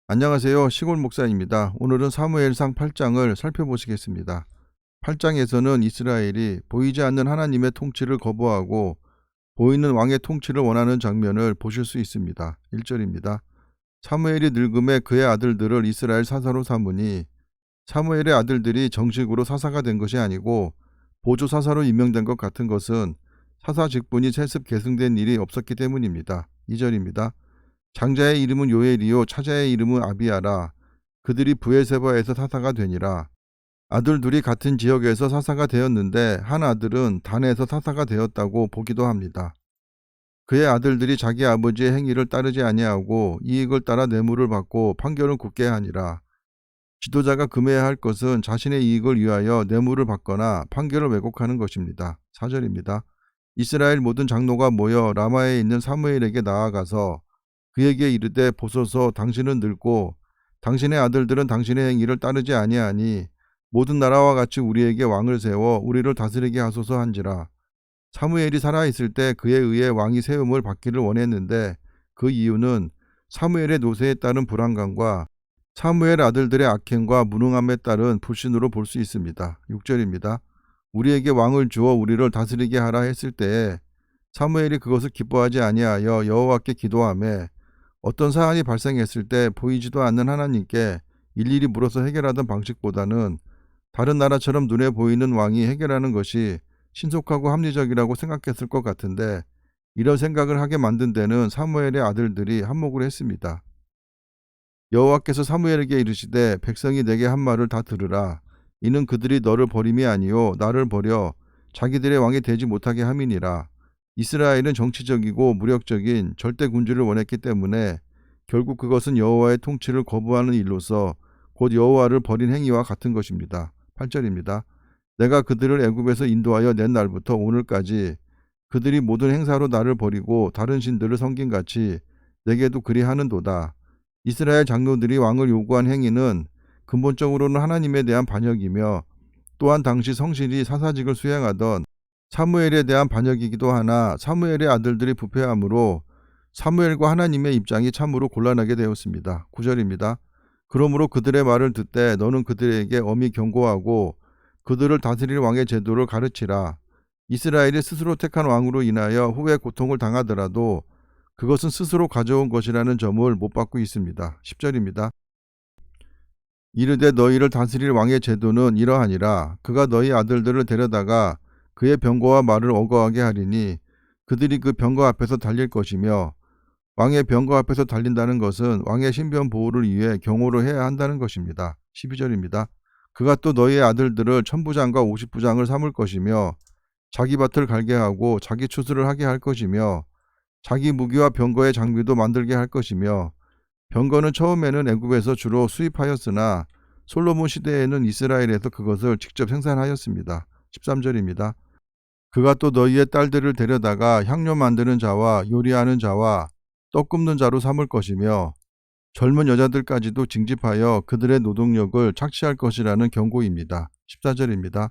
안녕하세요. 시골 목사입니다. 오늘은 사무엘상 8장을 살펴보시겠습니다. 8장에서는 이스라엘이 보이지 않는 하나님의 통치를 거부하고 보이는 왕의 통치를 원하는 장면을 보실 수 있습니다. 1절입니다. 사무엘이 늙음에 그의 아들들을 이스라엘 사사로 삼으니 사무엘의 아들들이 정식으로 사사가 된 것이 아니고 보조 사사로 임명된 것 같은 것은 사사 직분이 세습 계승된 일이 없었기 때문입니다. 2절입니다. 장자의 이름은 요엘이요 차자의 이름은 아비야라. 그들이 브엘세바에서 사사가 되니라. 아들 둘이 같은 지역에서 사사가 되었는데 한 아들은 단에서 사사가 되었다고 보기도 합니다. 그의 아들들이 자기 아버지의 행위를 따르지 아니하고 이익을 따라 뇌물을 받고 판결을 굳게 하니라. 지도자가 금해야 할 것은 자신의 이익을 위하여 뇌물을 받거나 판결을 왜곡하는 것입니다. 4절입니다. 이스라엘 모든 장로가 모여 라마에 있는 사무엘에게 나아가서 그에게 이르되 보소서 당신은 늙고 당신의 아들들은 당신의 행위를 따르지 아니하니 모든 나라와 같이 우리에게 왕을 세워 우리를 다스리게 하소서 한지라. 사무엘이 살아있을 때 그에 의해 왕이 세움을 받기를 원했는데 그 이유는 사무엘의 노세에 따른 불안감과 사무엘 아들들의 악행과 무능함에 따른 불신으로 볼 수 있습니다. 6절입니다. 우리에게 왕을 주어 우리를 다스리게 하라 했을 때에 사무엘이 그것을 기뻐하지 아니하여 여호와께 기도하며 어떤 사안이 발생했을 때 보이지도 않는 하나님께 일일이 물어서 해결하던 방식보다는 다른 나라처럼 눈에 보이는 왕이 해결하는 것이 신속하고 합리적이라고 생각했을 것 같은데 이런 생각을 하게 만든 데는 사무엘의 아들들이 한몫을 했습니다. 여호와께서 사무엘에게 이르시되 백성이 내게 한 말을 다 들으라. 이는 그들이 너를 버림이 아니요 나를 버려 자기들의 왕이 되지 못하게 함이니라. 이스라엘은 정치적이고 무력적인 절대 군주를 원했기 때문에 결국 그것은 여호와의 통치를 거부하는 일로서 곧 여호와를 버린 행위와 같은 것입니다. 8절입니다. 내가 그들을 애굽에서 인도하여 낸 날부터 오늘까지 그들이 모든 행사로 나를 버리고 다른 신들을 섬긴같이 내게도 그리하는도다. 이스라엘 장로들이 왕을 요구한 행위는 근본적으로는 하나님에 대한 반역이며 또한 당시 성실히 사사직을 수행하던 사무엘에 대한 반역이기도 하나 사무엘의 아들들이 부패함으로 사무엘과 하나님의 입장이 참으로 곤란하게 되었습니다. 9절입니다. 그러므로 그들의 말을 듣되 너는 그들에게 엄히 경고하고 그들을 다스릴 왕의 제도를 가르치라. 이스라엘이 스스로 택한 왕으로 인하여 후에 고통을 당하더라도 그것은 스스로 가져온 것이라는 점을 못 받고 있습니다. 10절입니다. 이르되 너희를 다스릴 왕의 제도는 이러하니라. 그가 너희 아들들을 데려다가 그의 병거와 말을 어거하게 하리니 그들이 그 병거 앞에서 달릴 것이며 왕의 병거 앞에서 달린다는 것은 왕의 신변 보호를 위해 경호를 해야 한다는 것입니다. 12절입니다. 그가 또 너희의 아들들을 천부장과 50부장을 삼을 것이며 자기 밭을 갈게 하고 자기 추수를 하게 할 것이며 자기 무기와 병거의 장비도 만들게 할 것이며 병거는 처음에는 애굽에서 주로 수입하였으나 솔로몬 시대에는 이스라엘에서 그것을 직접 생산하였습니다. 13절입니다. 그가 또 너희의 딸들을 데려다가 향료 만드는 자와 요리하는 자와 떡 굽는 자로 삼을 것이며 젊은 여자들까지도 징집하여 그들의 노동력을 착취할 것이라는 경고입니다. 14절입니다.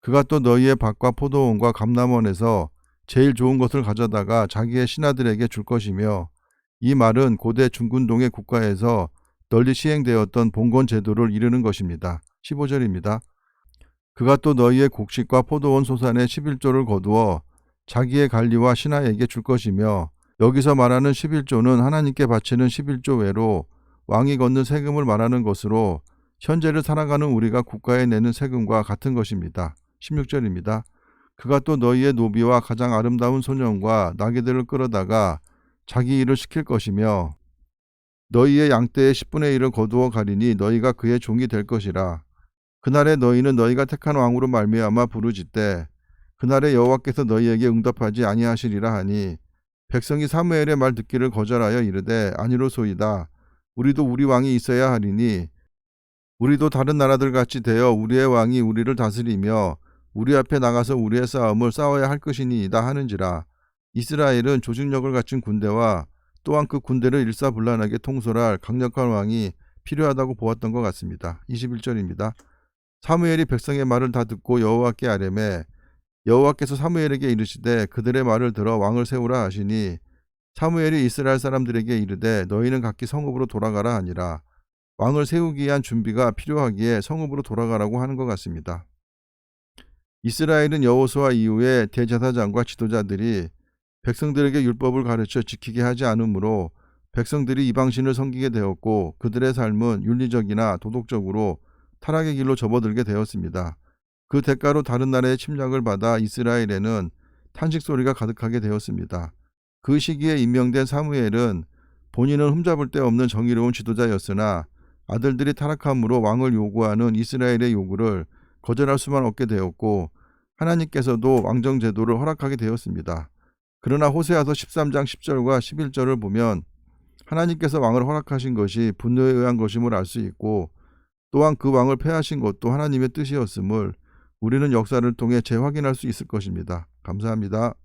그가 또 너희의 밭과 포도원과 감람원에서 제일 좋은 것을 가져다가 자기의 신하들에게 줄 것이며 이 말은 고대 중근동의 국가에서 널리 시행되었던 봉건 제도를 이르는 것입니다. 15절입니다. 그가 또 너희의 곡식과 포도원 소산의 11조를 거두어 자기의 관리와 신하에게 줄 것이며 여기서 말하는 11조는 하나님께 바치는 11조 외로 왕이 걷는 세금을 말하는 것으로 현재를 살아가는 우리가 국가에 내는 세금과 같은 것입니다. 16절입니다. 그가 또 너희의 노비와 가장 아름다운 소년과 나귀들을 끌어다가 자기 일을 시킬 것이며 너희의 양떼의 10분의 1을 거두어 가리니 너희가 그의 종이 될 것이라. 그날에 너희는 너희가 택한 왕으로 말미암아 부르짖되 그날에 여호와께서 너희에게 응답하지 아니하시리라 하니 백성이 사무엘의 말 듣기를 거절하여 이르되 아니로소이다. 우리도 우리 왕이 있어야 하리니 우리도 다른 나라들 같이 되어 우리의 왕이 우리를 다스리며 우리 앞에 나가서 우리의 싸움을 싸워야 할 것이니이다 하는지라. 이스라엘은 조직력을 갖춘 군대와 또한 그 군대를 일사불란하게 통솔할 강력한 왕이 필요하다고 보았던 것 같습니다. 21절입니다. 사무엘이 백성의 말을 다 듣고 여호와께 아뢰매 여호와께서 사무엘에게 이르시되 그들의 말을 들어 왕을 세우라 하시니 사무엘이 이스라엘 사람들에게 이르되 너희는 각기 성읍으로 돌아가라 하니라. 왕을 세우기 위한 준비가 필요하기에 성읍으로 돌아가라고 하는 것 같습니다. 이스라엘은 여호수아 이후에 대제사장과 지도자들이 백성들에게 율법을 가르쳐 지키게 하지 않으므로 백성들이 이방신을 섬기게 되었고 그들의 삶은 윤리적이나 도덕적으로 타락의 길로 접어들게 되었습니다. 그 대가로 다른 나라의 침략을 받아 이스라엘에는 탄식 소리가 가득하게 되었습니다. 그 시기에 임명된 사무엘은 본인은 흠잡을 데 없는 정의로운 지도자였으나 아들들이 타락함으로 왕을 요구하는 이스라엘의 요구를 거절할 수만 없게 되었고 하나님께서도 왕정 제도를 허락하게 되었습니다. 그러나 호세아서 13장 10절과 11절을 보면 하나님께서 왕을 허락하신 것이 분노에 의한 것임을 알 수 있고 또한 그 왕을 폐하신 것도 하나님의 뜻이었음을 우리는 역사를 통해 재확인할 수 있을 것입니다. 감사합니다.